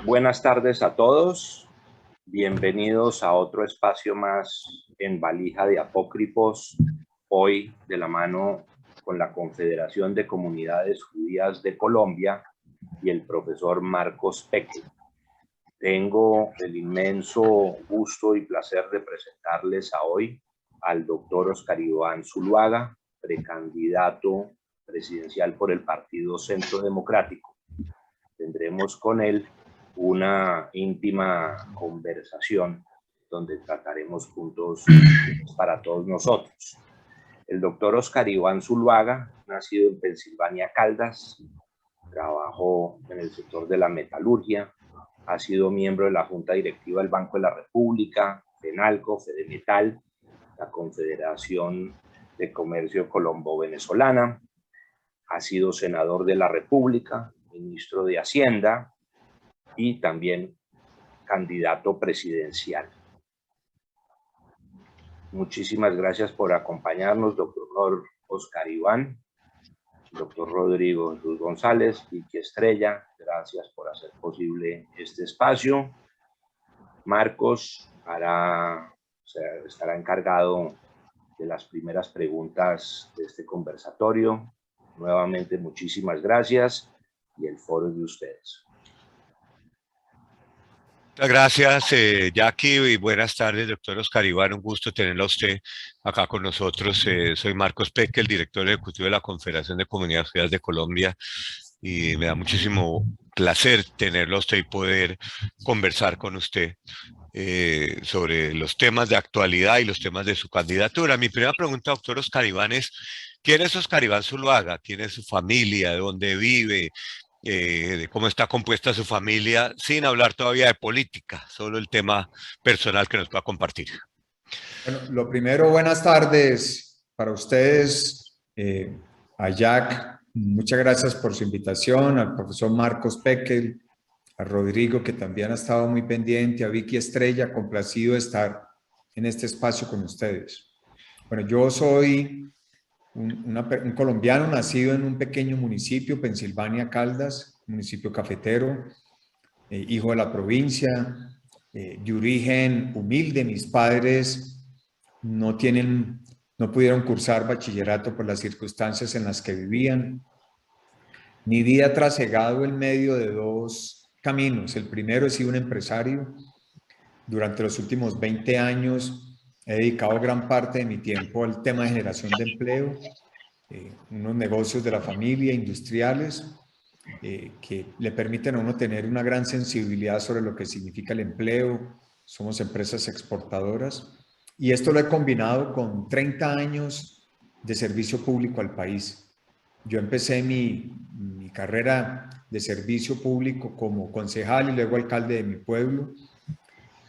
Buenas tardes a todos. Bienvenidos a otro espacio más en Valija de Apócrifos, hoy de la mano con la Confederación de Comunidades Judías de Colombia y el profesor Marcos Peque. Tengo el inmenso gusto y placer de presentarles hoy al doctor Oscar Iván Zuluaga, precandidato presidencial por el Partido Centro Democrático. Tendremos con él una íntima conversación donde trataremos puntos para todos nosotros. El doctor Oscar Iván Zuluaga, nacido en Pensilvania, Caldas, trabajó en el sector de la metalurgia, ha sido miembro de la Junta Directiva del Banco de la República, FENALCO, Fedemetal, la Confederación de Comercio Colombo-Venezolana, ha sido senador de la República, ministro de Hacienda y también candidato presidencial. Muchísimas gracias por acompañarnos, doctor Oscar Iván, doctor Rodrigo Jesús González, Vicky Estrella, gracias por hacer posible este espacio. Marcos estará encargado de las primeras preguntas de este conversatorio. Nuevamente, muchísimas gracias y el foro es de ustedes. Muchas gracias, Jackie, y buenas tardes, doctor Oscar Iván. Un gusto tenerlo a usted acá con nosotros. Soy Marcos Peque, el director ejecutivo de la Confederación de Comunidades Judías de Colombia, y me da muchísimo placer tenerlo a usted y poder conversar con usted sobre los temas de actualidad y los temas de su candidatura. Mi primera pregunta, doctor Oscar Iván, es ¿quién es Oscar Iván Zuluaga? ¿Quién es su familia? ¿De dónde vive? De cómo está compuesta su familia, sin hablar todavía de política, solo el tema personal que nos pueda compartir. Bueno, lo primero, buenas tardes para ustedes, a Jack, muchas gracias por su invitación, al profesor Marcos Peque, a Rodrigo, que también ha estado muy pendiente, a Vicky Estrella, complacido de estar en este espacio con ustedes. Bueno, yo soy un colombiano nacido en un pequeño municipio, Pensilvania, Caldas, municipio cafetero, hijo de la provincia, de origen humilde. Mis padres no pudieron cursar bachillerato por las circunstancias en las que vivían. Mi vida ha trasegado en medio de dos caminos. El primero, he sido un empresario. Durante los últimos 20 años he dedicado gran parte de mi tiempo al tema de generación de empleo, unos negocios de la familia, industriales, que le permiten a uno tener una gran sensibilidad sobre lo que significa el empleo. Somos empresas exportadoras y esto lo he combinado con 30 años de servicio público al país. Yo empecé mi carrera de servicio público como concejal y luego alcalde de mi pueblo.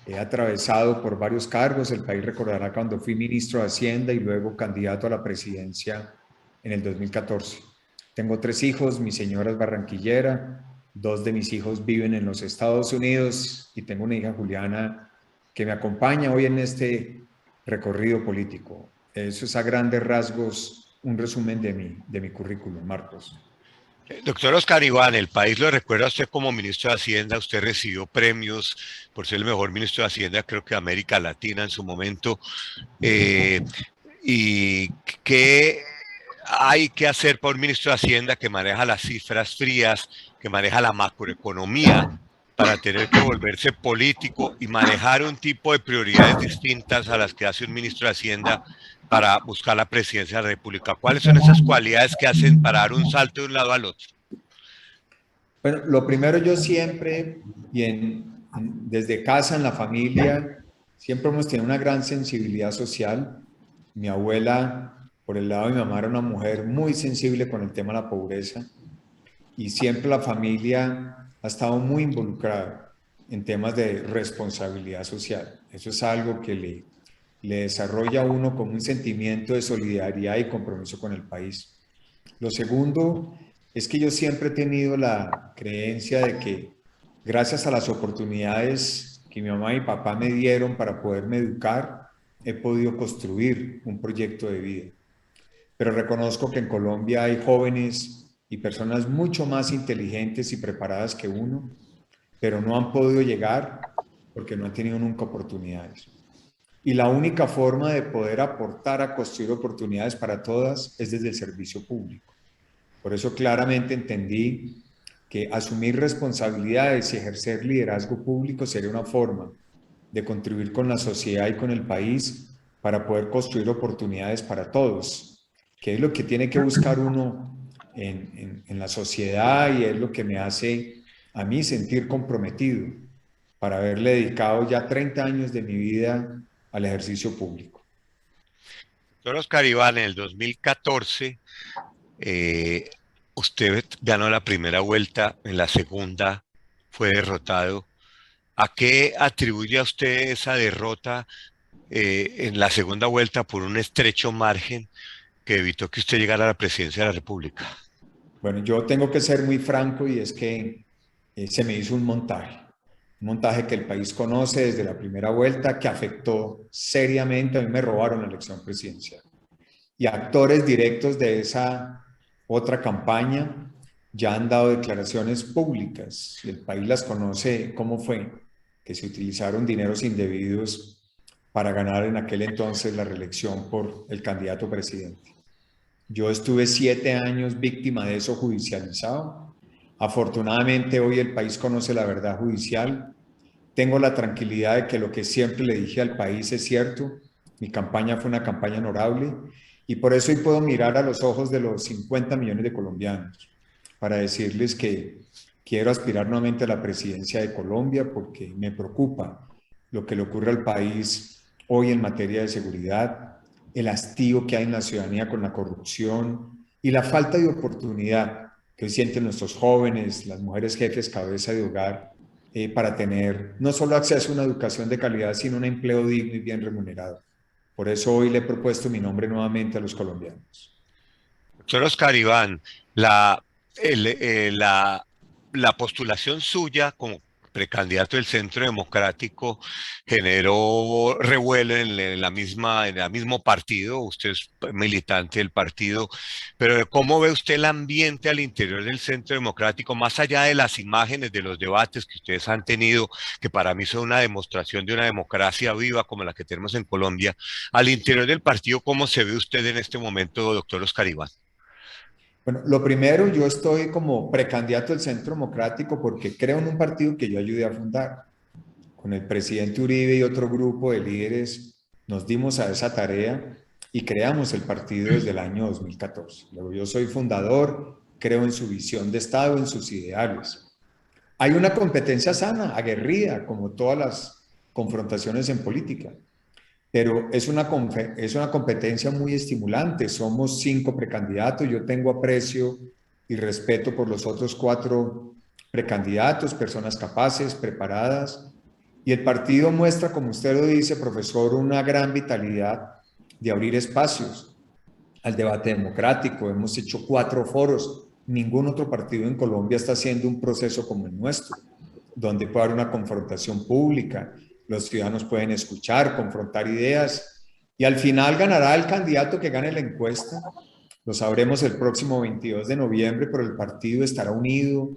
He atravesado por varios cargos. El país recordará cuando fui ministro de Hacienda y luego candidato a la presidencia en el 2014. Tengo 3 hijos, mi señora es barranquillera, 2 de mis hijos viven en los Estados Unidos y tengo una hija, Juliana, que me acompaña hoy en este recorrido político. Eso es a grandes rasgos un resumen de mi currículum, Marcos. Doctor Oscar Iván, el país lo recuerda a usted como ministro de Hacienda. Usted recibió premios por ser el mejor ministro de Hacienda, creo que de América Latina en su momento. ¿Y qué hay que hacer por un ministro de Hacienda que maneja las cifras frías, que maneja la macroeconomía, para tener que volverse político y manejar un tipo de prioridades distintas a las que hace un ministro de Hacienda para buscar la presidencia de la República? ¿Cuáles son esas cualidades que hacen para dar un salto de un lado al otro? Bueno, lo primero, yo siempre, desde casa, en la familia, siempre hemos tenido una gran sensibilidad social. Mi abuela, por el lado de mi mamá, era una mujer muy sensible con el tema de la pobreza y siempre la familia ha estado muy involucrada en temas de responsabilidad social. Eso es algo que le desarrolla a uno como un sentimiento de solidaridad y compromiso con el país. Lo segundo es que yo siempre he tenido la creencia de que gracias a las oportunidades que mi mamá y mi papá me dieron para poderme educar, he podido construir un proyecto de vida. Pero reconozco que en Colombia hay jóvenes y personas mucho más inteligentes y preparadas que uno, pero no han podido llegar porque no han tenido nunca oportunidades. Y la única forma de poder aportar a construir oportunidades para todas es desde el servicio público. Por eso claramente entendí que asumir responsabilidades y ejercer liderazgo público sería una forma de contribuir con la sociedad y con el país para poder construir oportunidades para todos, que es lo que tiene que buscar uno en la sociedad y es lo que me hace a mí sentir comprometido para haberle dedicado ya 30 años de mi vida al ejercicio público. Doctor Oscar Iván, en el 2014, usted ganó la primera vuelta, en la segunda fue derrotado. ¿A qué atribuye a usted esa derrota en la segunda vuelta por un estrecho margen que evitó que usted llegara a la presidencia de la República? Bueno, yo tengo que ser muy franco y es que se me hizo un montaje que el país conoce desde la primera vuelta, que afectó seriamente. A mí me robaron la elección presidencial. Y actores directos de esa otra campaña ya han dado declaraciones públicas. El país las conoce cómo fue, que se utilizaron dineros indebidos para ganar en aquel entonces la reelección por el candidato presidente. Yo estuve 7 años víctima de eso judicializado. Afortunadamente hoy el país conoce la verdad judicial. Tengo la tranquilidad de que lo que siempre le dije al país es cierto. Mi campaña fue una campaña honorable y por eso hoy puedo mirar a los ojos de los 50 millones de colombianos para decirles que quiero aspirar nuevamente a la presidencia de Colombia porque me preocupa lo que le ocurre al país hoy en materia de seguridad, el hastío que hay en la ciudadanía con la corrupción y la falta de oportunidad que hoy sienten nuestros jóvenes, las mujeres jefes cabeza de hogar, para tener no solo acceso a una educación de calidad, sino un empleo digno y bien remunerado. Por eso hoy le he propuesto mi nombre nuevamente a los colombianos. Doctor Oscar Iván, la, la postulación suya como precandidato del Centro Democrático generó revuelo en el mismo partido. Usted es militante del partido, pero ¿cómo ve usted el ambiente al interior del Centro Democrático, más allá de las imágenes de los debates que ustedes han tenido, que para mí son una demostración de una democracia viva como la que tenemos en Colombia? Al interior del partido, ¿cómo se ve usted en este momento, doctor Oscar Iván? Bueno, lo primero, yo estoy como precandidato del Centro Democrático porque creo en un partido que yo ayudé a fundar. Con el presidente Uribe y otro grupo de líderes nos dimos a esa tarea y creamos el partido desde el año 2014. Luego yo soy fundador, creo en su visión de Estado, en sus ideales. Hay una competencia sana, aguerrida, como todas las confrontaciones en política, pero es una competencia muy estimulante. Somos 5 precandidatos, yo tengo aprecio y respeto por los otros 4 precandidatos, personas capaces, preparadas, y el partido muestra, como usted lo dice, profesor, una gran vitalidad de abrir espacios al debate democrático. Hemos hecho 4 foros. Ningún otro partido en Colombia está haciendo un proceso como el nuestro, donde puede haber una confrontación pública, los ciudadanos pueden escuchar, confrontar ideas, y al final ganará el candidato que gane la encuesta. Lo sabremos el próximo 22 de noviembre, pero el partido estará unido,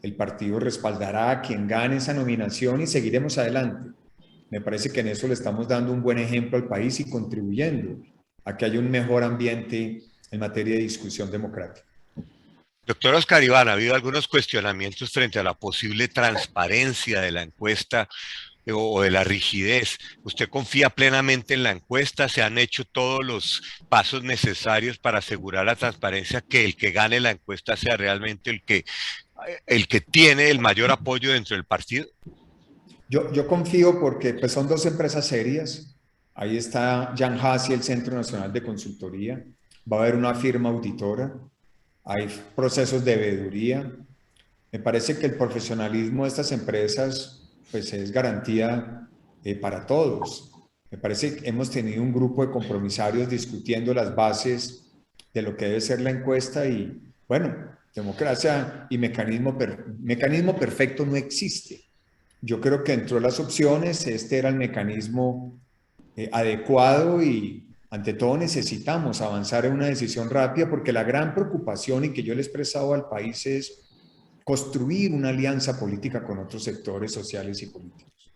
el partido respaldará a quien gane esa nominación y seguiremos adelante. Me parece que en eso le estamos dando un buen ejemplo al país y contribuyendo a que haya un mejor ambiente en materia de discusión democrática. Doctor Oscar Iván, ha habido algunos cuestionamientos frente a la posible transparencia de la encuesta o de la rigidez. ¿Usted confía plenamente en la encuesta? ¿Se han hecho todos los pasos necesarios para asegurar la transparencia, que el que gane la encuesta sea realmente el que tiene el mayor apoyo dentro del partido? Yo confío porque pues, son 2 empresas serias. Ahí está Jan Hassi, el Centro Nacional de Consultoría. Va a haber una firma auditora. Hay procesos de veeduría. Me parece que el profesionalismo de estas empresas pues, es garantía para todos. Me parece que hemos tenido un grupo de compromisarios discutiendo las bases de lo que debe ser la encuesta y, bueno, democracia y mecanismo perfecto no existe. Yo creo que dentro de las opciones este era el mecanismo adecuado y ante todo necesitamos avanzar en una decisión rápida porque la gran preocupación y que yo le he expresado al país es construir una alianza política con otros sectores sociales y políticos,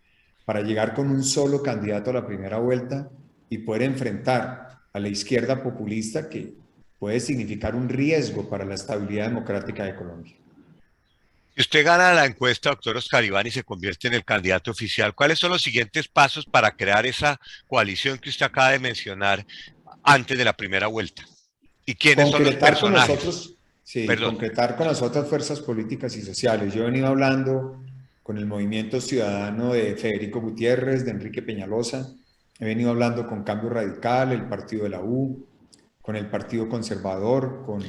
para llegar con un solo candidato a la primera vuelta y poder enfrentar a la izquierda populista, que puede significar un riesgo para la estabilidad democrática de Colombia. Si usted gana la encuesta, doctor Oscar Iván, y se convierte en el candidato oficial, ¿cuáles son los siguientes pasos para crear esa coalición que usted acaba de mencionar antes de la primera vuelta? ¿Y quiénes son los Concretar con personajes? nosotros, sí, Perdón. concretar con las otras fuerzas políticas y sociales. Yo he venido hablando con el Movimiento Ciudadano de Federico Gutiérrez, de Enrique Peñalosa, he venido hablando con Cambio Radical, el partido de la U, con el Partido Conservador, con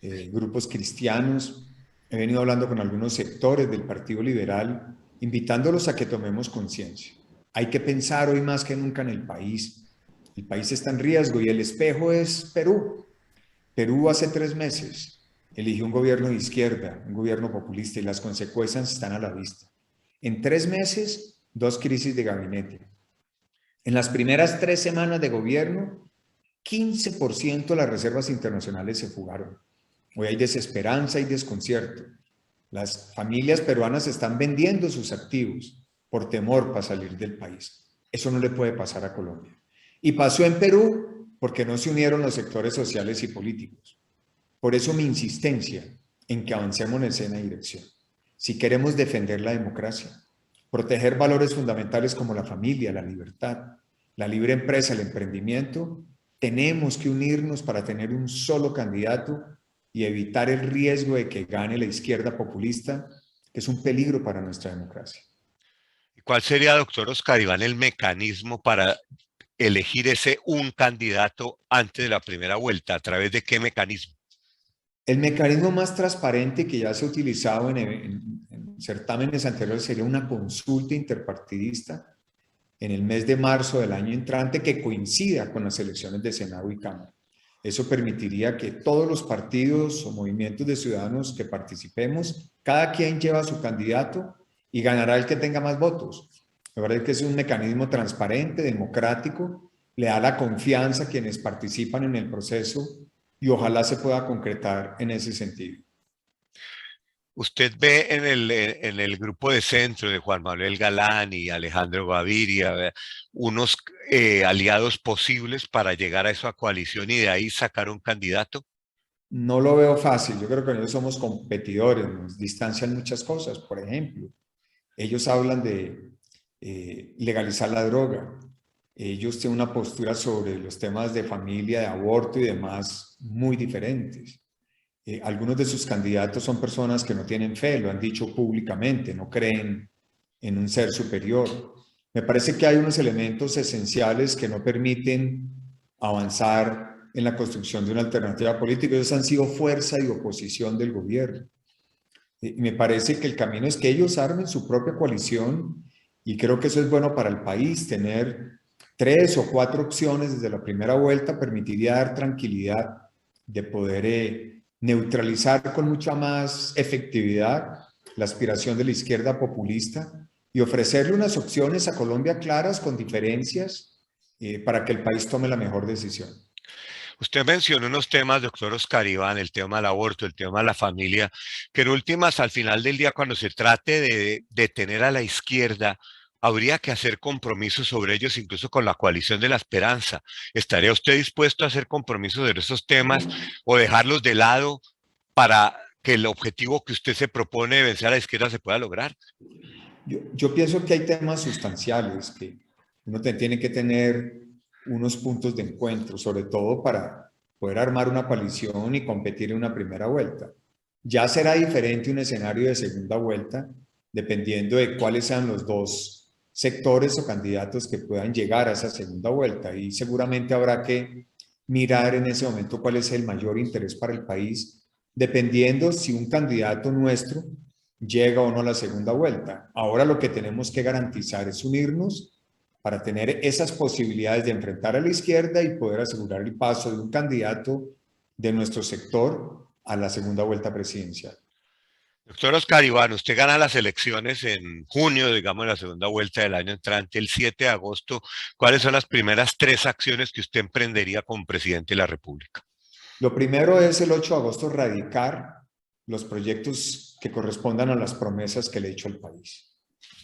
grupos cristianos, he venido hablando con algunos sectores del Partido Liberal, invitándolos a que tomemos conciencia. Hay que pensar hoy más que nunca en el país. El país está en riesgo y el espejo es Perú. Perú hace 3 meses eligió un gobierno de izquierda, un gobierno populista, y las consecuencias están a la vista. En 3 meses, 2 crisis de gabinete. En las primeras 3 semanas de gobierno, 15% de las reservas internacionales se fugaron. Hoy hay desesperanza y desconcierto. Las familias peruanas están vendiendo sus activos por temor para salir del país. Eso no le puede pasar a Colombia. Y pasó en Perú porque no se unieron los sectores sociales y políticos. Por eso mi insistencia en que avancemos en esa dirección. Si queremos defender la democracia, proteger valores fundamentales como la familia, la libertad, la libre empresa, el emprendimiento, tenemos que unirnos para tener un solo candidato y evitar el riesgo de que gane la izquierda populista, que es un peligro para nuestra democracia. ¿Cuál sería, doctor Oscar Iván, el mecanismo para elegir un candidato antes de la primera vuelta? ¿A través de qué mecanismo? El mecanismo más transparente que ya se ha utilizado en certámenes anteriores sería una consulta interpartidista en el mes de marzo del año entrante que coincida con las elecciones de Senado y Cámara. Eso permitiría que todos los partidos o movimientos de ciudadanos que participemos, cada quien lleva su candidato y ganará el que tenga más votos. Me parece que es un mecanismo transparente, democrático, le da la confianza a quienes participan en el proceso y ojalá se pueda concretar en ese sentido. ¿Usted ve en el grupo de centro de Juan Manuel Galán y Alejandro Gaviria unos aliados posibles para llegar a esa coalición y de ahí sacar un candidato? No lo veo fácil. Yo creo que nosotros somos competidores, nos distancian muchas cosas. Por ejemplo, ellos hablan de legalizar la droga. Ellos tienen una postura sobre los temas de familia, de aborto y demás muy diferentes. Algunos de sus candidatos son personas que no tienen fe, lo han dicho públicamente, no creen en un ser superior. Me parece que hay unos elementos esenciales que no permiten avanzar en la construcción de una alternativa política. Ellos han sido fuerza y oposición del gobierno. Y me parece que el camino es que ellos armen su propia coalición y creo que eso es bueno para el país. Tener 3 o 4 opciones desde la primera vuelta permitiría dar tranquilidad de poder neutralizar con mucha más efectividad la aspiración de la izquierda populista y ofrecerle unas opciones a Colombia claras, con diferencias, para que el país tome la mejor decisión. Usted mencionó unos temas, doctor Oscar Iván, el tema del aborto, el tema de la familia, que en últimas, al final del día, cuando se trate de detener a la izquierda, habría que hacer compromisos sobre ellos, incluso con la coalición de la esperanza. ¿Estaría usted dispuesto a hacer compromisos sobre esos temas o dejarlos de lado para que el objetivo que usted se propone de vencer a la izquierda se pueda lograr? Yo pienso que hay temas sustanciales que uno tiene que tener unos puntos de encuentro, sobre todo para poder armar una coalición y competir en una primera vuelta. Ya será diferente un escenario de segunda vuelta, dependiendo de cuáles sean los dos sectores o candidatos que puedan llegar a esa segunda vuelta, y seguramente habrá que mirar en ese momento cuál es el mayor interés para el país, dependiendo si un candidato nuestro llega o no a la segunda vuelta. Ahora lo que tenemos que garantizar es unirnos para tener esas posibilidades de enfrentar a la izquierda y poder asegurar el paso de un candidato de nuestro sector a la segunda vuelta presidencial. Doctor Oscar Iván, usted gana las elecciones en junio, digamos, en la segunda vuelta del año entrante, el 7 de agosto. ¿Cuáles son las primeras 3 acciones que usted emprendería como presidente de la República? Lo primero es el 8 de agosto radicar los proyectos que correspondan a las promesas que le he hecho al país.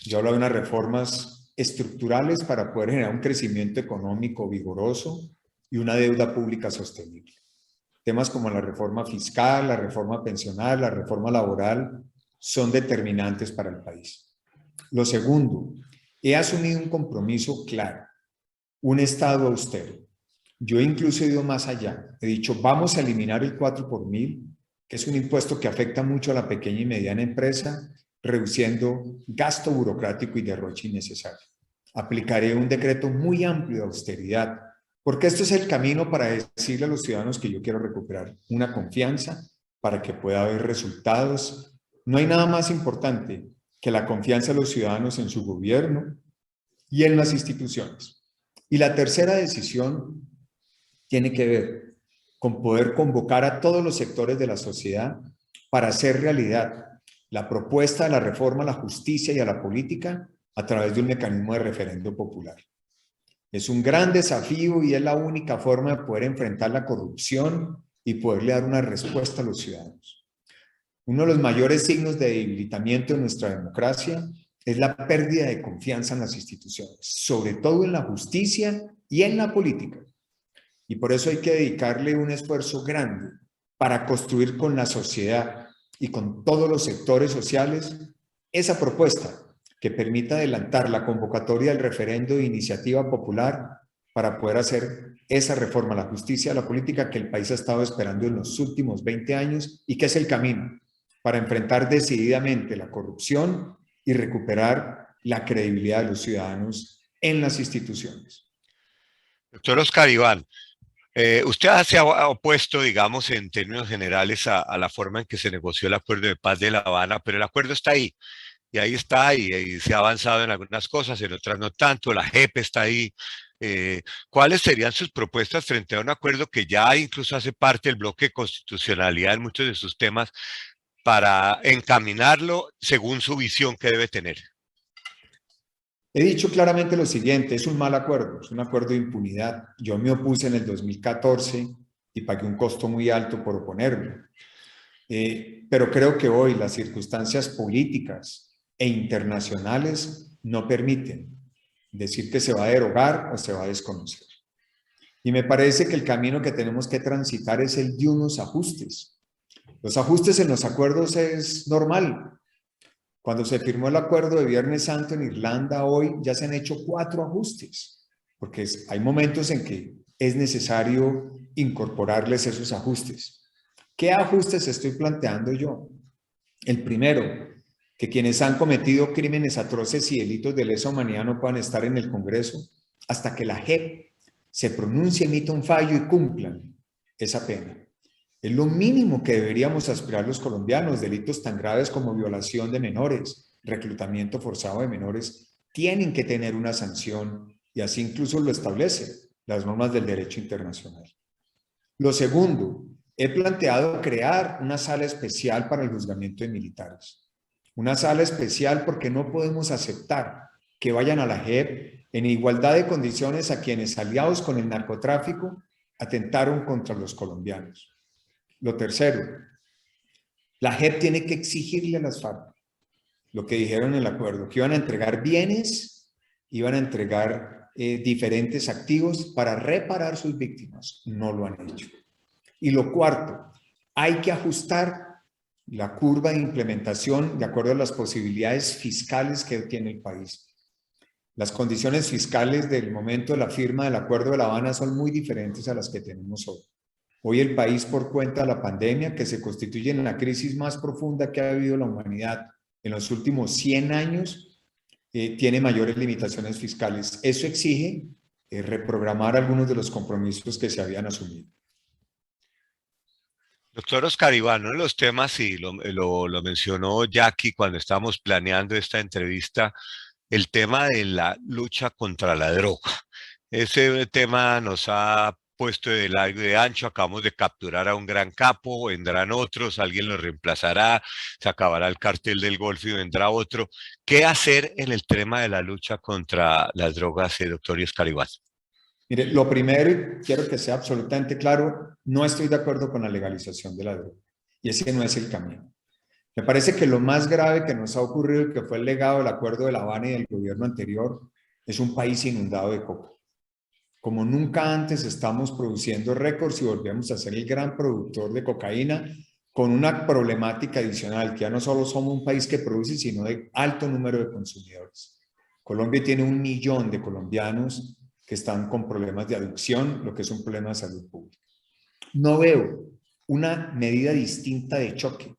Yo hablo de unas reformas estructurales para poder generar un crecimiento económico vigoroso y una deuda pública sostenible. Temas como la reforma fiscal, la reforma pensional, la reforma laboral son determinantes para el país. Lo segundo, he asumido un compromiso claro, un Estado austero. Yo incluso he ido más allá. He dicho, vamos a eliminar el 4 por mil, que es un impuesto que afecta mucho a la pequeña y mediana empresa, reduciendo gasto burocrático y derroche innecesario. Aplicaré un decreto muy amplio de austeridad, porque esto es el camino para decirle a los ciudadanos que yo quiero recuperar una confianza para que pueda haber resultados. No hay nada más importante que la confianza de los ciudadanos en su gobierno y en las instituciones. Y la tercera decisión tiene que ver con poder convocar a todos los sectores de la sociedad para hacer realidad la propuesta de la reforma a la justicia y a la política a través de un mecanismo de referendo popular. Es un gran desafío y es la única forma de poder enfrentar la corrupción y poderle dar una respuesta a los ciudadanos. Uno de los mayores signos de debilitamiento de nuestra democracia es la pérdida de confianza en las instituciones, sobre todo en la justicia y en la política. Y por eso hay que dedicarle un esfuerzo grande para construir con la sociedad y con todos los sectores sociales esa propuesta que permita adelantar la convocatoria del referendo de iniciativa popular para poder hacer esa reforma a la justicia, a la política que el país ha estado esperando en los últimos 20 años y que es el camino para enfrentar decididamente la corrupción y recuperar la credibilidad de los ciudadanos en las instituciones. Doctor Oscar Iván, usted se ha opuesto, digamos, en términos generales a la forma en que se negoció el acuerdo de paz de La Habana, pero el acuerdo está ahí. Y ahí está, y se ha avanzado en algunas cosas, en otras no tanto, la JEP está ahí. ¿Cuáles serían sus propuestas frente a un acuerdo que ya incluso hace parte del bloque de constitucionalidad en muchos de sus temas para encaminarlo según su visión que debe tener? He dicho claramente lo siguiente, es un mal acuerdo, es un acuerdo de impunidad. Yo me opuse en el 2014 y pagué un costo muy alto por oponerme. Pero creo que hoy las circunstancias políticas e internacionales no permiten decir que se va a derogar o se va a desconocer. Y me parece que el camino que tenemos que transitar es el de unos ajustes. Los ajustes en los acuerdos es normal. Cuando se firmó el acuerdo de Viernes Santo en Irlanda, hoy ya se han hecho 4 ajustes, porque hay momentos en que es necesario incorporarles esos ajustes. ¿Qué ajustes estoy planteando yo? El primero, que quienes han cometido crímenes atroces y delitos de lesa humanidad no puedan estar en el Congreso hasta que la JEP se pronuncie, emita un fallo y cumplan esa pena. Es lo mínimo que deberíamos aspirar los colombianos. Delitos tan graves como violación de menores, reclutamiento forzado de menores, tienen que tener una sanción y así incluso lo establecen las normas del derecho internacional. Lo segundo, he planteado crear una sala especial para el juzgamiento de militares. Una sala especial porque no podemos aceptar que vayan a la JEP en igualdad de condiciones a quienes, aliados con el narcotráfico, atentaron contra los colombianos. Lo tercero, la JEP tiene que exigirle a las FARC lo que dijeron en el acuerdo, que iban a entregar bienes, iban a entregar diferentes activos para reparar sus víctimas. No lo han hecho. Y lo cuarto, hay que ajustar la curva de implementación de acuerdo a las posibilidades fiscales que tiene el país. Las condiciones fiscales del momento de la firma del Acuerdo de La Habana son muy diferentes a las que tenemos hoy. Hoy el país, por cuenta de la pandemia, que se constituye en la crisis más profunda que ha vivido la humanidad en los últimos 100 años, tiene mayores limitaciones fiscales. Eso exige reprogramar algunos de los compromisos que se habían asumido. Doctor Oscar Iván, uno de los temas, y lo mencionó Jackie cuando estábamos planeando esta entrevista, el tema de la lucha contra la droga. Ese tema nos ha puesto de largo y de ancho. Acabamos de capturar a un gran capo, vendrán otros, alguien lo reemplazará, se acabará el cartel del Golfo y vendrá otro. ¿Qué hacer en el tema de la lucha contra las drogas, doctor Oscar Iván? Mire, lo primero, y quiero que sea absolutamente claro, no estoy de acuerdo con la legalización de la droga. Y ese no es el camino. Me parece que lo más grave que nos ha ocurrido, que fue el legado del Acuerdo de La Habana y del gobierno anterior, es un país inundado de coca. Como nunca antes estamos produciendo récords y volvemos a ser el gran productor de cocaína, con una problemática adicional, que ya no solo somos un país que produce, sino de alto número de consumidores. Colombia tiene 1 millón de colombianos que están con problemas de adicción, lo que es un problema de salud pública. No veo una medida distinta de choque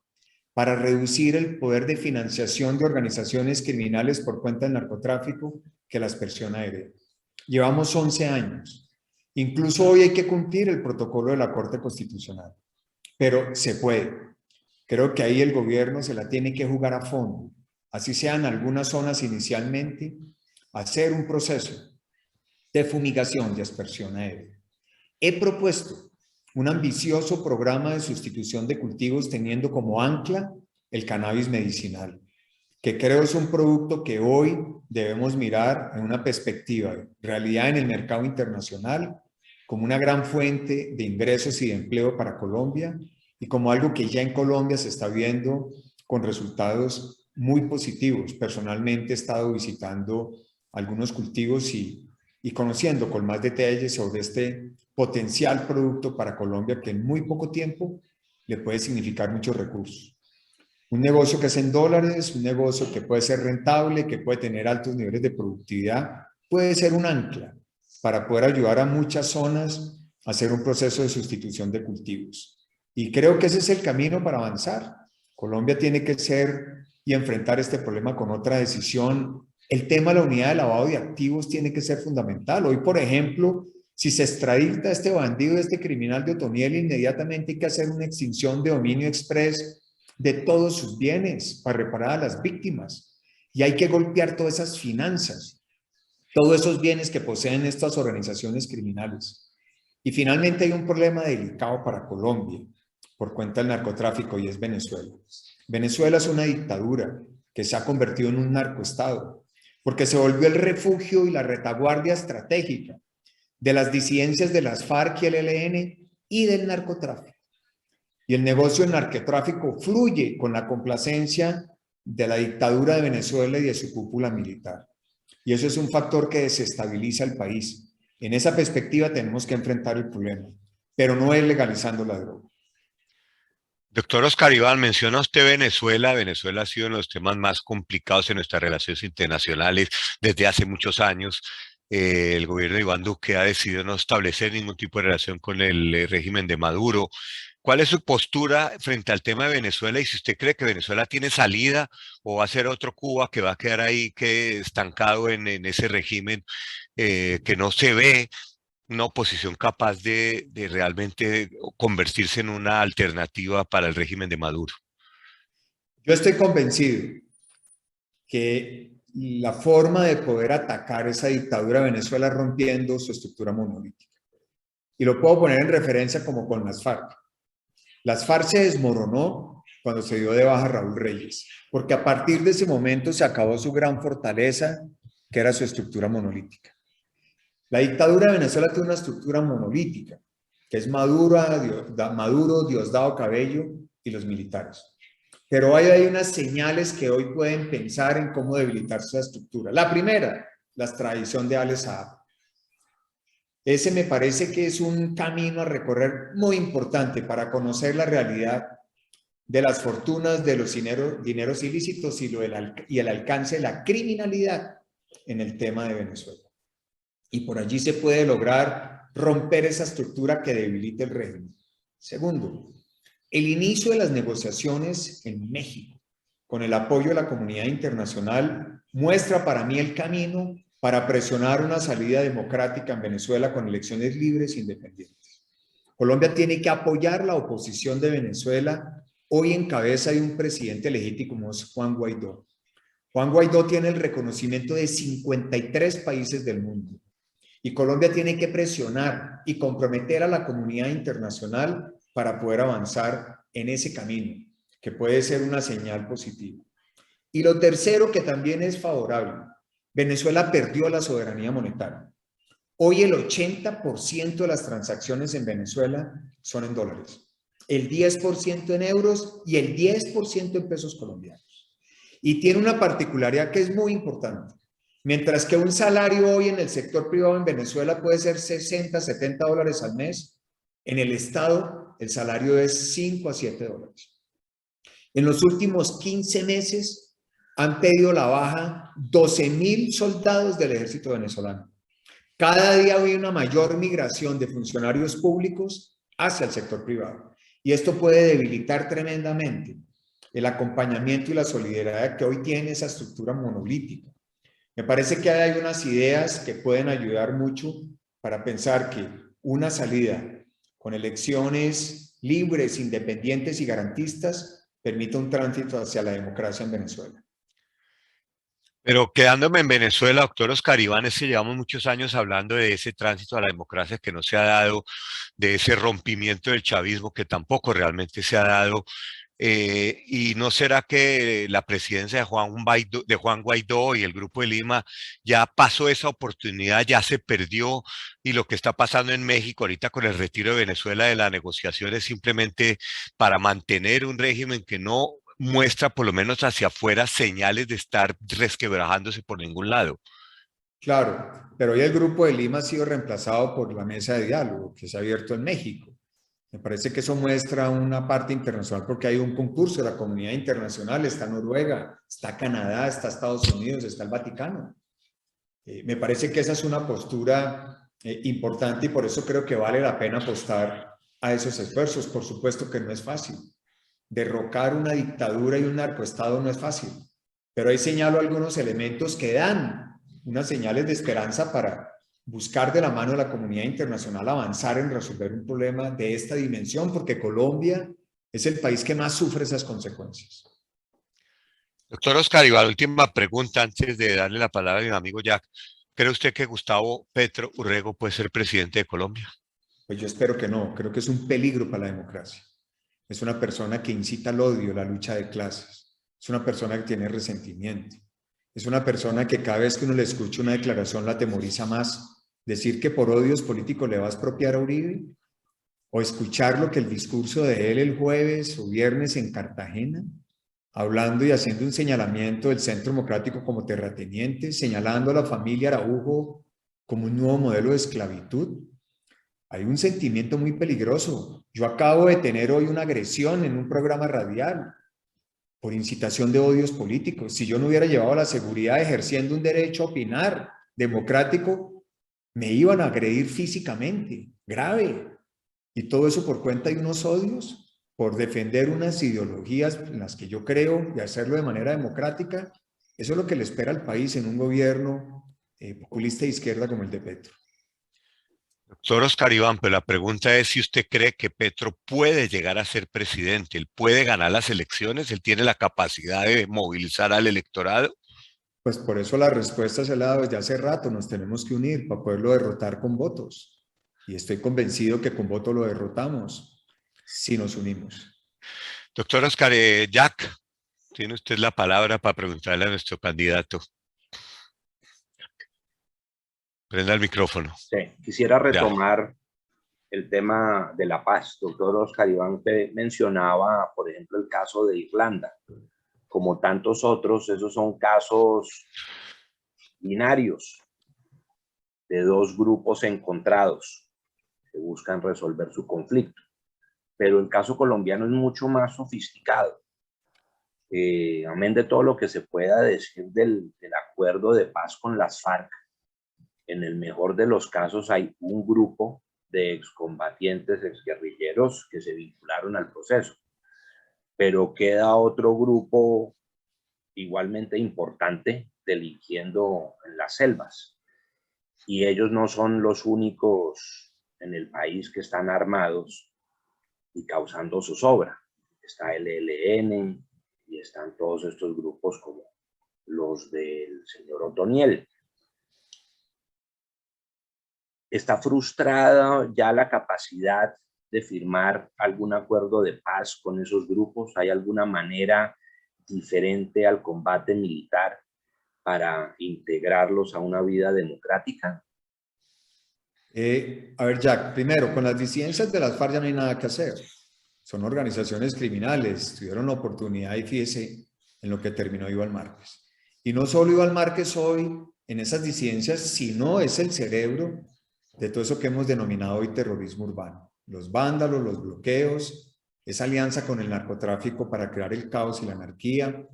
para reducir el poder de financiación de organizaciones criminales por cuenta del narcotráfico que la aspersión aérea. Llevamos 11 años. Incluso hoy hay que cumplir el protocolo de la Corte Constitucional. Pero se puede. Creo que ahí el gobierno se la tiene que jugar a fondo. Así sean algunas zonas inicialmente, hacer un proceso de fumigación de aspersión aérea. He propuesto un ambicioso programa de sustitución de cultivos teniendo como ancla el cannabis medicinal, que creo es un producto que hoy debemos mirar en una perspectiva de realidad en el mercado internacional, como una gran fuente de ingresos y de empleo para Colombia y como algo que ya en Colombia se está viendo con resultados muy positivos. Personalmente he estado visitando algunos cultivos y conociendo con más detalle sobre este potencial producto para Colombia que en muy poco tiempo le puede significar muchos recursos. Un negocio que es en dólares, un negocio que puede ser rentable, que puede tener altos niveles de productividad, puede ser un ancla para poder ayudar a muchas zonas a hacer un proceso de sustitución de cultivos. Y creo que ese es el camino para avanzar. Colombia tiene que ser y enfrentar este problema con otra decisión. El tema de la unidad de lavado de activos tiene que ser fundamental. Hoy, por ejemplo, si se extradita a este bandido, este criminal de Otoniel, inmediatamente hay que hacer una extinción de dominio express de todos sus bienes para reparar a las víctimas. Y hay que golpear todas esas finanzas, todos esos bienes que poseen estas organizaciones criminales. Y finalmente hay un problema delicado para Colombia por cuenta del narcotráfico y es Venezuela. Venezuela es una dictadura que se ha convertido en un narcoestado porque se volvió el refugio y la retaguardia estratégica de las disidencias de las FARC y el ELN y del narcotráfico. Y el negocio del narcotráfico fluye con la complacencia de la dictadura de Venezuela y de su cúpula militar. Y eso es un factor que desestabiliza el país. En esa perspectiva tenemos que enfrentar el problema, pero no es legalizando la droga. Doctor Oscar Iván, menciona usted Venezuela. Venezuela ha sido uno de los temas más complicados en nuestras relaciones internacionales desde hace muchos años. El gobierno de Iván Duque ha decidido no establecer ningún tipo de relación con el régimen de Maduro. ¿Cuál es su postura frente al tema de Venezuela? Y si usted cree que Venezuela tiene salida o va a ser otro Cuba que va a quedar ahí estancado en ese régimen que no se ve una oposición capaz de realmente convertirse en una alternativa para el régimen de Maduro. Yo estoy convencido que la forma de poder atacar esa dictadura de Venezuela es rompiendo su estructura monolítica. Y lo puedo poner en referencia como con las FARC. Las FARC se desmoronó cuando se dio de baja Raúl Reyes, porque a partir de ese momento se acabó su gran fortaleza, que era su estructura monolítica. La dictadura de Venezuela tiene una estructura monolítica, que es Maduro, Diosdado Cabello y los militares. Pero hay unas señales que hoy pueden pensar en cómo debilitar esa estructura. La primera, la extradición de Ale Saab. Ese me parece que es un camino a recorrer muy importante para conocer la realidad de las fortunas de los dineros ilícitos y el alcance de la criminalidad en el tema de Venezuela. Y por allí se puede lograr romper esa estructura que debilita el régimen. Segundo, el inicio de las negociaciones en México, con el apoyo de la comunidad internacional, muestra para mí el camino para presionar una salida democrática en Venezuela con elecciones libres e independientes. Colombia tiene que apoyar la oposición de Venezuela, hoy en cabeza de un presidente legítimo como es Juan Guaidó. Juan Guaidó tiene el reconocimiento de 53 países del mundo. Y Colombia tiene que presionar y comprometer a la comunidad internacional para poder avanzar en ese camino, que puede ser una señal positiva. Y lo tercero que también es favorable, Venezuela perdió la soberanía monetaria. Hoy el 80% de las transacciones en Venezuela son en dólares. el 10% en euros y el 10% en pesos colombianos. Y tiene una particularidad que es muy importante. Mientras que un salario hoy en el sector privado en Venezuela puede ser 60, 70 dólares al mes, en el Estado el salario es 5 a 7 dólares. En los últimos 15 meses han pedido la baja 12.000 soldados del ejército venezolano. Cada día hay una mayor migración de funcionarios públicos hacia el sector privado. Y esto puede debilitar tremendamente el acompañamiento y la solidaridad que hoy tiene esa estructura monolítica. Me parece que hay unas ideas que pueden ayudar mucho para pensar que una salida con elecciones libres, independientes y garantistas permita un tránsito hacia la democracia en Venezuela. Pero quedándome en Venezuela, doctor Oscar Iván, es que llevamos muchos años hablando de ese tránsito a la democracia que no se ha dado, de ese rompimiento del chavismo que tampoco realmente se ha dado. ¿Y no será que la presidencia de Juan Guaidó y el Grupo de Lima ya pasó esa oportunidad, ya se perdió, y lo que está pasando en México ahorita con el retiro de Venezuela de la negociación es simplemente para mantener un régimen que no muestra, por lo menos hacia afuera, señales de estar resquebrajándose por ningún lado? Claro, pero hoy el Grupo de Lima ha sido reemplazado por la mesa de diálogo que se ha abierto en México. Me parece que eso muestra una parte internacional porque hay un concurso de la comunidad internacional, está Noruega, está Canadá, está Estados Unidos, está el Vaticano. Me parece que esa es una postura importante y por eso creo que vale la pena apostar a esos esfuerzos. Por supuesto que no es fácil. Derrocar una dictadura y un narcoestado no es fácil, pero ahí señalo algunos elementos que dan unas señales de esperanza para buscar de la mano de la comunidad internacional avanzar en resolver un problema de esta dimensión, porque Colombia es el país que más sufre esas consecuencias. Doctor Oscar Iván, última pregunta antes de darle la palabra a mi amigo Jack. ¿Cree usted que Gustavo Petro Urrego puede ser presidente de Colombia? Pues yo espero que no, creo que es un peligro para la democracia. Es una persona que incita al odio, la lucha de clases. Es una persona que tiene resentimiento. Es una persona que cada vez que uno le escucha una declaración la atemoriza más. Decir que por odios políticos le va a expropiar a Uribe, o escuchar lo que el discurso de él el jueves o viernes en Cartagena, hablando y haciendo un señalamiento del Centro Democrático como terrateniente, señalando a la familia Araujo como un nuevo modelo de esclavitud. Hay un sentimiento muy peligroso. Yo acabo de tener hoy una agresión en un programa radial por incitación de odios políticos. Si yo no hubiera llevado la seguridad ejerciendo un derecho a opinar democrático, me iban a agredir físicamente, grave. Y todo eso por cuenta de unos odios, por defender unas ideologías en las que yo creo y hacerlo de manera democrática. Eso es lo que le espera al país en un gobierno populista de izquierda como el de Petro. Doctor Oscar Iván, pero la pregunta es si usted cree que Petro puede llegar a ser presidente, él puede ganar las elecciones, él tiene la capacidad de movilizar al electorado. Pues por eso la respuesta se la ha dado desde hace rato, nos tenemos que unir para poderlo derrotar con votos. Y estoy convencido que con votos lo derrotamos si nos unimos. Doctor Oscar, Jack, tiene usted la palabra para preguntarle a nuestro candidato. Prenda el micrófono. Sí, quisiera retomar el tema de la paz. Doctor Oscar Iván, usted mencionaba, por ejemplo, el caso de Irlanda. Como tantos otros, esos son casos binarios de dos grupos encontrados que buscan resolver su conflicto. Pero el caso colombiano es mucho más sofisticado. Amén de todo lo que se pueda decir del acuerdo de paz con las FARC, en el mejor de los casos hay un grupo de excombatientes, exguerrilleros que se vincularon al proceso, pero queda otro grupo igualmente importante delinquiendo en las selvas, y ellos no son los únicos en el país que están armados y causando zozobra. Está el ELN y están todos estos grupos como los del señor Otoniel. ¿Está frustrada ya la capacidad de firmar algún acuerdo de paz con esos grupos? ¿Hay alguna manera diferente al combate militar para integrarlos a una vida democrática? A ver, Jack, primero, con las disidencias de las FARC ya no hay nada que hacer. son organizaciones criminales, tuvieron la oportunidad y fíjese en lo que terminó Iván Márquez. Y no solo Iván Márquez hoy en esas disidencias, sino es el cerebro de todo eso que hemos denominado hoy terrorismo urbano. Los vándalos, los bloqueos, esa alianza con el narcotráfico para crear el caos y la anarquía,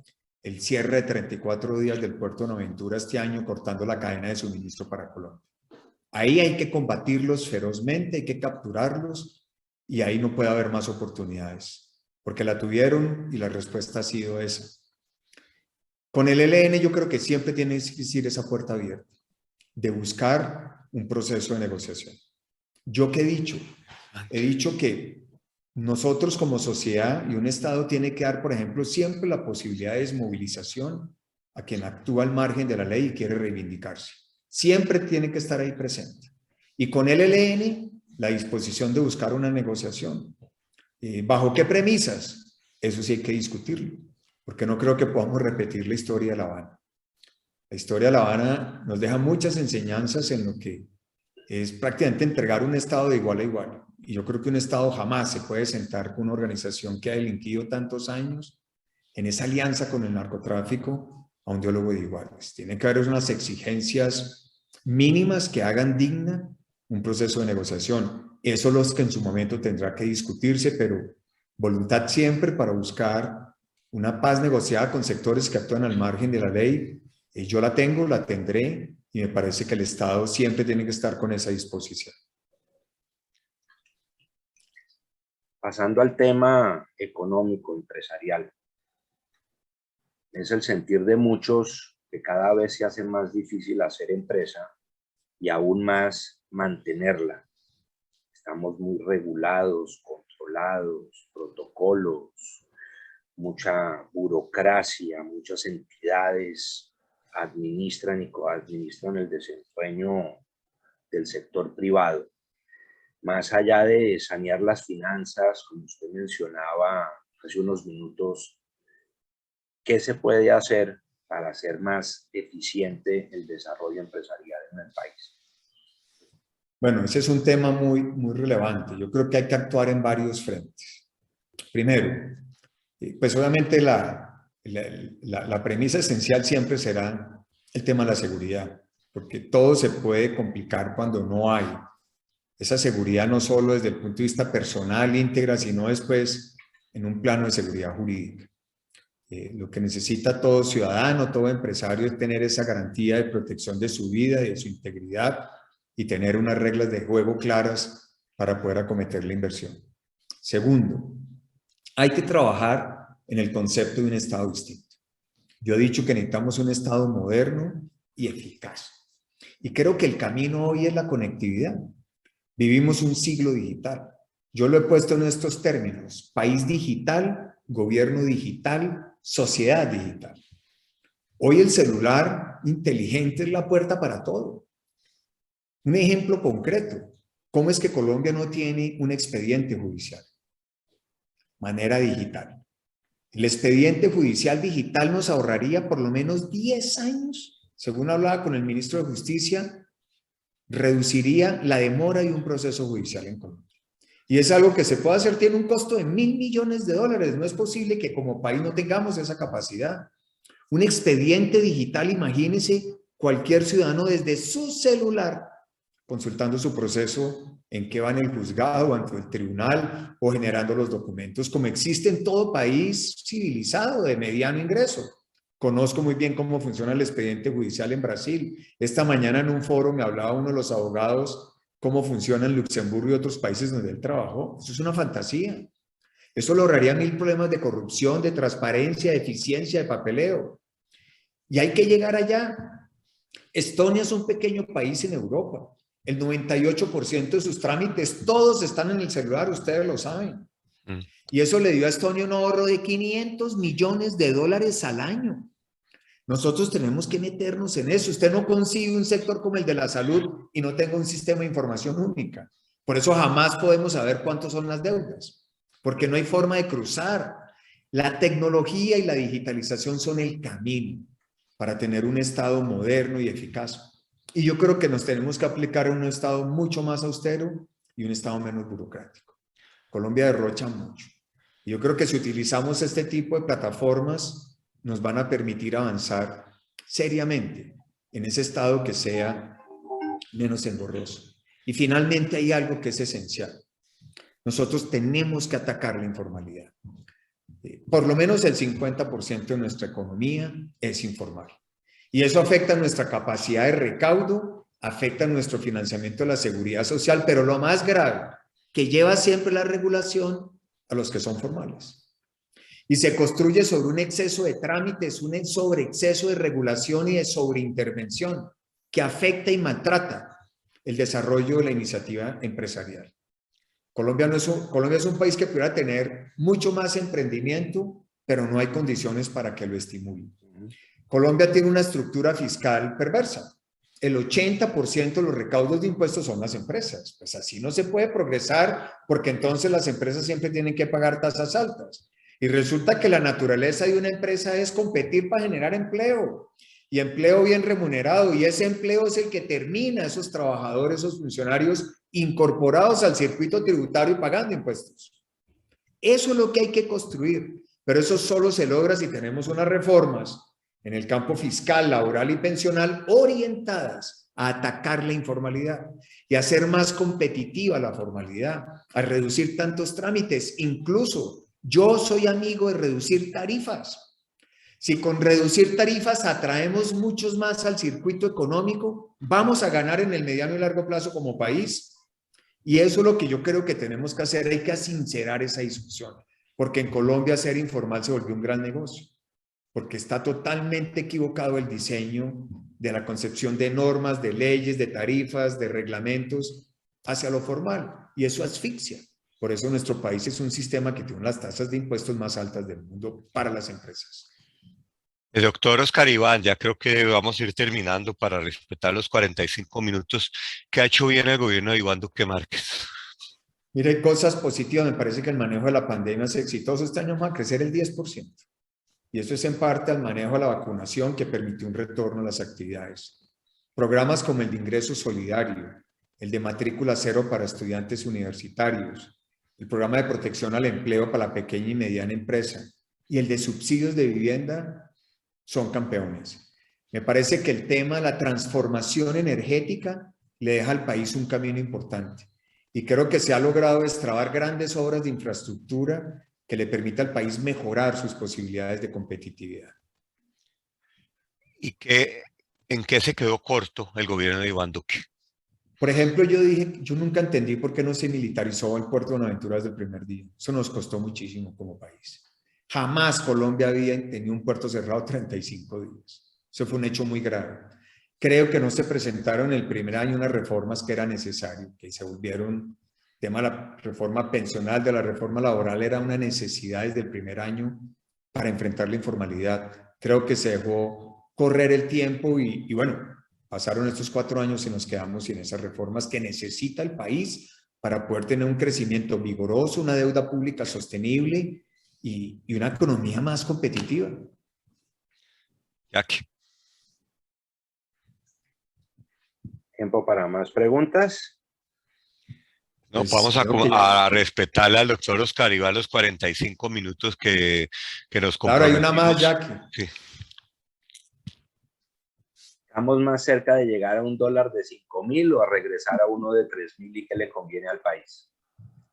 el cierre de 34 días del puerto de Buenaventura este año, cortando la cadena de suministro para Colombia. Ahí hay que combatirlos ferozmente, hay que capturarlos y ahí no puede haber más oportunidades, porque la tuvieron y la respuesta ha sido esa. Con el ELN yo creo que siempre tiene que existir esa puerta abierta de buscar un proceso de negociación. ¿Yo qué he dicho? He dicho que nosotros como sociedad y un Estado tiene que dar, por ejemplo, siempre la posibilidad de desmovilización a quien actúa al margen de la ley y quiere reivindicarse. Siempre tiene que estar ahí presente. Y con el ELN, la disposición de buscar una negociación. ¿Bajo qué premisas? Eso sí hay que discutirlo, porque no creo que podamos repetir la historia de La Habana. La historia de La Habana nos deja muchas enseñanzas en lo que es prácticamente entregar un Estado de igual a igual. Y yo creo que un Estado jamás se puede sentar con una organización que ha delinquido tantos años en esa alianza con el narcotráfico a un diálogo de iguales. Tiene que haber unas exigencias mínimas que hagan digna un proceso de negociación. Eso es lo que en su momento tendrá que discutirse, pero voluntad siempre para buscar una paz negociada con sectores que actúan al margen de la ley. Yo la tengo, la tendré, y me parece que el Estado siempre tiene que estar con esa disposición. Pasando al tema económico, empresarial. Es el sentir de muchos que cada vez se hace más difícil hacer empresa y aún más mantenerla. Estamos muy regulados, controlados, protocolos, mucha burocracia, muchas entidades administran y coadministran el desempeño del sector privado. Más allá de sanear las finanzas, como usted mencionaba hace unos minutos, ¿qué se puede hacer para hacer más eficiente el desarrollo empresarial en el país? Bueno, ese es un tema muy relevante. Yo creo que hay que actuar en varios frentes. Primero, pues obviamente la premisa esencial siempre será el tema de la seguridad, porque todo se puede complicar cuando no hay esa seguridad, no solo desde el punto de vista personal, íntegra, sino después en un plano de seguridad jurídica. Lo que necesita todo ciudadano, todo empresario es tener esa garantía de protección de su vida y de su integridad y tener unas reglas de juego claras para poder acometer la inversión. Segundo, hay que trabajar en el concepto de un Estado distinto. Yo he dicho que necesitamos un Estado moderno y eficaz. Y creo que el camino hoy es la conectividad. Vivimos un siglo digital. Yo lo he puesto en estos términos: país digital, gobierno digital, sociedad digital. Hoy el celular inteligente es la puerta para todo. Un ejemplo concreto: ¿cómo es que Colombia no tiene un expediente judicial? Manera digital. El expediente judicial digital nos ahorraría por lo menos 10 años, según hablaba con el ministro de Justicia, reduciría la demora de un proceso judicial en Colombia. Y es algo que se puede hacer, tiene un costo de $1.000 millones. No es posible que como país no tengamos esa capacidad. Un expediente digital, imagínese cualquier ciudadano desde su celular consultando su proceso, en qué va en el juzgado, ante el tribunal o generando los documentos, como existe en todo país civilizado de mediano ingreso. Conozco muy bien cómo funciona el expediente judicial en Brasil. Esta mañana en un foro me hablaba uno de los abogados cómo funciona en Luxemburgo y otros países donde él trabajó. Eso es una fantasía. Eso lograría 1000 problemas de corrupción, de transparencia, de eficiencia, de papeleo. Y hay que llegar allá. Estonia es un pequeño país en Europa. El 98% de sus trámites, todos están en el celular, ustedes lo saben. Y eso le dio a Estonia un ahorro de $500 millones al año. Nosotros tenemos que meternos en eso. Usted no consigue un sector como el de la salud y no tenga un sistema de información única. Por eso jamás podemos saber cuántos son las deudas, porque no hay forma de cruzar. La tecnología y la digitalización son el camino para tener un Estado moderno y eficaz. Y yo creo que nos tenemos que aplicar a un Estado mucho más austero y un Estado menos burocrático. Colombia derrocha mucho. Yo creo que si utilizamos este tipo de plataformas, nos van a permitir avanzar seriamente en ese estado que sea menos engorroso. Y finalmente hay algo que es esencial. Nosotros tenemos que atacar la informalidad. Por lo menos el 50% de nuestra economía es informal. Y eso afecta nuestra capacidad de recaudo, afecta nuestro financiamiento de la seguridad social, pero lo más grave, que lleva siempre la regulación a los que son formales. Y se construye sobre un exceso de trámites, un sobreexceso de regulación y de sobreintervención que afecta y maltrata el desarrollo de la iniciativa empresarial. Colombia es un país que pudiera tener mucho más emprendimiento, pero no hay condiciones para que lo estimule. Colombia tiene una estructura fiscal perversa. El 80% de los recaudos de impuestos son las empresas. Pues así no se puede progresar, porque entonces las empresas siempre tienen que pagar tasas altas. Y resulta que la naturaleza de una empresa es competir para generar empleo, y empleo bien remunerado, y ese empleo es el que termina esos trabajadores, esos funcionarios incorporados al circuito tributario y pagando impuestos. Eso es lo que hay que construir, pero eso solo se logra si tenemos unas reformas en el campo fiscal, laboral y pensional orientadas a atacar la informalidad y a hacer más competitiva la formalidad, a reducir tantos trámites. Incluso yo soy amigo de reducir tarifas. Si con reducir tarifas atraemos muchos más al circuito económico, vamos a ganar en el mediano y largo plazo como país. Y eso es lo que yo creo que tenemos que hacer. Hay que sincerar esa discusión, porque en Colombia ser informal se volvió un gran negocio, porque está totalmente equivocado el diseño de la concepción de normas, de leyes, de tarifas, de reglamentos hacia lo formal, y eso asfixia. Por eso nuestro país es un sistema que tiene las tasas de impuestos más altas del mundo para las empresas. El doctor Oscar Iván, ya creo que vamos a ir terminando para respetar los 45 minutos. ¿Qué ha hecho bien el gobierno de Iván Duque Márquez? Mire, cosas positivas. Me parece que el manejo de la pandemia es exitoso. Este año va a crecer el 10%. Y eso es en parte al manejo de la vacunación, que permitió un retorno a las actividades. Programas como el de ingreso solidario, el de matrícula cero para estudiantes universitarios, el programa de protección al empleo para la pequeña y mediana empresa y el de subsidios de vivienda son campeones. Me parece que el tema de la transformación energética le deja al país un camino importante. Y creo que se ha logrado destrabar grandes obras de infraestructura que le permita al país mejorar sus posibilidades de competitividad. ¿Y en qué se quedó corto el gobierno de Iván Duque? Por ejemplo, yo nunca entendí por qué no se militarizó el puerto de Buenaventura desde el primer día. Eso nos costó muchísimo como país. Jamás Colombia había tenido un puerto cerrado 35 días. Eso fue un hecho muy grave. Creo que no se presentaron el primer año unas reformas que era necesario, que se volvieron, el tema de la reforma pensional, de la reforma laboral, era una necesidad desde el primer año para enfrentar la informalidad. Creo que se dejó correr el tiempo y bueno, pasaron estos 4 años y nos quedamos sin esas reformas que necesita el país para poder tener un crecimiento vigoroso, una deuda pública sostenible y una economía más competitiva. Jackie. Tiempo para más preguntas. No, Pues vamos a respetarle al doctor Oscar Iván los 45 minutos que nos comprometimos. Claro, hay una más, Jackie. Sí. ¿Estamos más cerca de llegar a un dólar de 5.000 o a regresar a uno de 3.000 y que le conviene al país?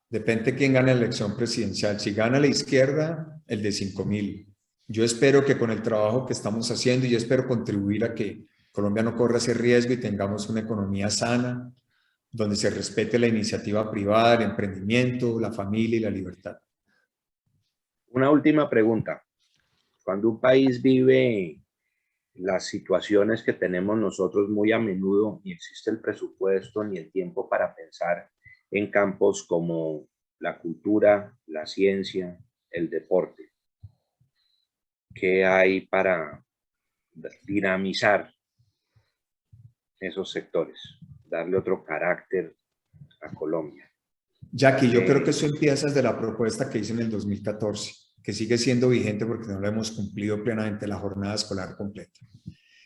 Depende de quién gane la elección presidencial. Si gana la izquierda, el de 5.000. Yo espero que con el trabajo que estamos haciendo, y espero contribuir a que Colombia no corra ese riesgo y tengamos una economía sana, donde se respete la iniciativa privada, el emprendimiento, la familia y la libertad. Una última pregunta. Cuando un país vive las situaciones que tenemos nosotros muy a menudo, ni existe el presupuesto ni el tiempo para pensar en campos como la cultura, la ciencia, el deporte. ¿Qué hay para dinamizar esos sectores? Darle otro carácter a Colombia. Jackie, yo creo que eso empieza desde la propuesta que hice en el 2014, que sigue siendo vigente porque no la hemos cumplido plenamente, la jornada escolar completa.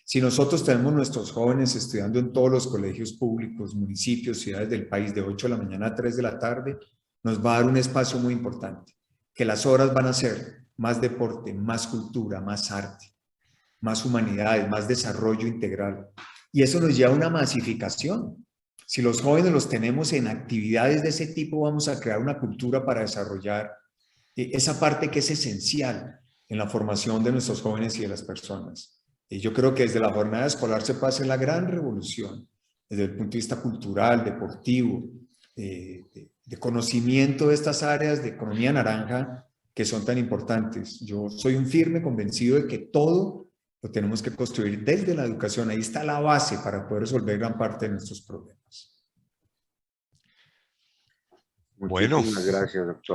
Si nosotros tenemos nuestros jóvenes estudiando en todos los colegios públicos, municipios, ciudades del país de 8 de la mañana a 3 de la tarde, nos va a dar un espacio muy importante. que las horas van a ser más deporte, más cultura, más arte, más humanidades, más desarrollo integral. Y eso nos lleva a una masificación. Si los jóvenes los tenemos en actividades de ese tipo, vamos a crear una cultura para desarrollar esa parte que es esencial en la formación de nuestros jóvenes y de las personas. Yo creo que desde la jornada escolar se puede hacer la gran revolución, desde el punto de vista cultural, deportivo, de conocimiento de estas áreas de economía naranja que son tan importantes. Yo soy un firme convencido de que todo lo tenemos que construir desde la educación. Ahí está la base para poder resolver gran parte de nuestros problemas. Muchísimas gracias, doctor.